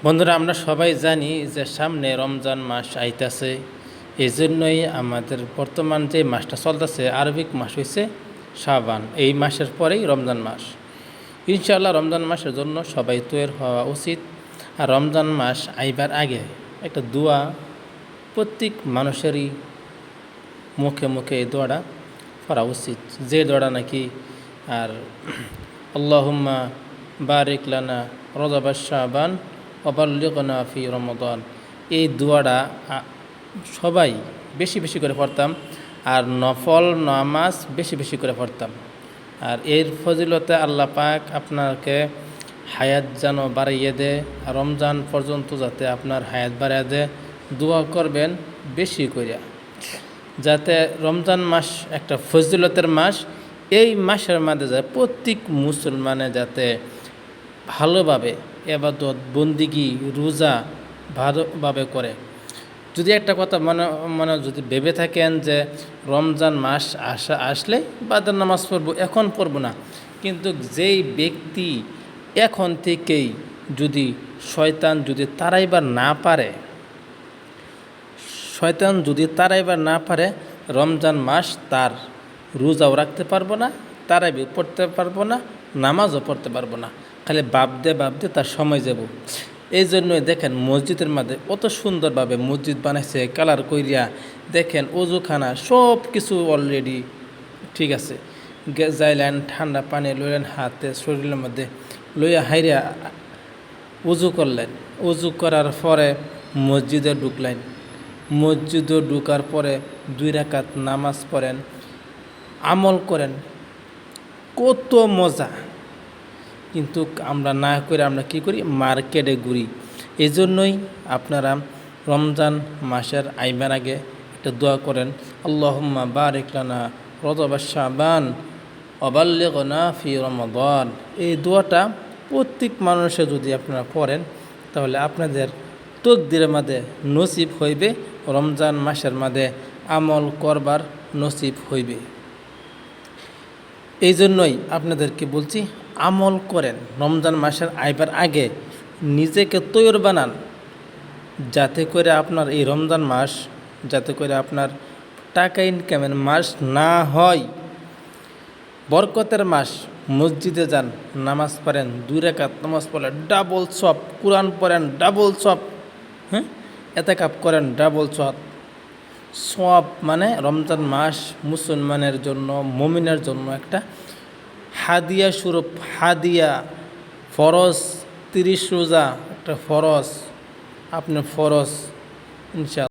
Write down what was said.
বন্ধুরা, আমরা সবাই জানি যে সামনে রমজান মাস আইতাছে। এই জন্যই আমাদের বর্তমান যে মাসটা চলতেছে আরবিক মাস হয়েছে শাবান। এই মাসের পরেই রমজান মাস। ইনশাআল্লাহ রমজান মাসের জন্য সবাই তৈরি হওয়া উচিত। আর রমজান মাস আইবার আগে একটা দোয়া প্রত্যেক মানুষেরই মুখে মুখে এই দোয়াটা করা উচিত, যে দোয়াটা নাকি আর আল্লাহুম্মা বারিক লানা রজব শাবান ওয়াবাল্লিগনা ফি রমাদান। এই দোয়াটা সবাই বেশি বেশি করে পড়তাম, আর নফল নামাজ বেশি বেশি করে পড়তাম। আর এর ফজিলতে আল্লাহ পাক আপনাকে হায়াত যেন বাড়িয়ে দেয়, রমজান পর্যন্ত যাতে আপনার হায়াত বাড়িয়ে দেয়। দোয়া করবেন বেশি করিয়া, যাতে রমজান মাস একটা ফজিলতের মাস। এই মাসের মধ্যে যায় প্রত্যেক মুসলমানে যাতে ভালোভাবে এবাদত বন্দিগি রোজা ভালোভাবে করে। যদি একটা কথা মনে মনে যদি ভেবে থাকেন যে রমজান মাস আসলে বাদের নামাজ পড়বো, এখন পড়বো না, কিন্তু যেই ব্যক্তি এখন থেকেই যদি শয়তান যদি তাড়াইবার না পারে, রমজান মাস তার রোজাও রাখতে পারবো না, তারাবি পড়তে পারবো না, নামাজও পড়তে পারবো না, খালি ভাবতে তার সময় যাব। এই জন্যই দেখেন মসজিদের মধ্যে অত সুন্দরভাবে মসজিদ বানাইছে, কালার কইরিয়া দেখেন অজুখানা সব কিছু অলরেডি ঠিক আছে। যাইলেন ঠান্ডা পানি লইলেন হাতে শরীরের মধ্যে লইয়া হাইরিয়া উজু করলেন। উজু করার পরে মসজিদে ঢুকলেন। মসজিদে ঢুকার পরে 2 রাকাত নামাজ পড়েন, আমল করেন, কত মজা। কিন্তু আমরা না করে আমরা কি করি, মার্কেটে ঘুরি। এই জন্যই আপনারা রমজান মাসের আইবার আগে একটা দোয়া করেন, আল্লাহুম্মা বারিক লানা রজব শাবান ওয়াবাল্লিগনা ফি রমাদান। এই দোয়াটা প্রত্যেক মানুষে যদি আপনারা পড়েন, তাহলে আপনাদের তকদিরের মধ্যে নসিব হইবে, রমজান মাসের মধ্যে আমল করবার নসিব হইবে। এই জন্যই আপনাদেরকে বলছি, আমল করেন। রমজান মাসের আইবার আগে নিজেকে তৈরি বানান, যাতে করে আপনার এই রমজান মাস যাতে করে আপনার টাকা ইনকামের মাস না হয়, বরকতের মাস। মসজিদে যান, নামাজ পড়েন, 2 রাকাত নামাজ পড়েন, ডাবল সব। কোরআন পড়েন, ডাবল সব। এতেকাফ করেন, ডাবল সব। সব মানে রমজান মাস মুসলমানের জন্য, মুমিনের জন্য একটা হাদিয়া স্বরূপ। হাদিয়া ফরজ 30 রোজা একটা ফরজ, আপনি ফরজ ইনশাআল্লাহ।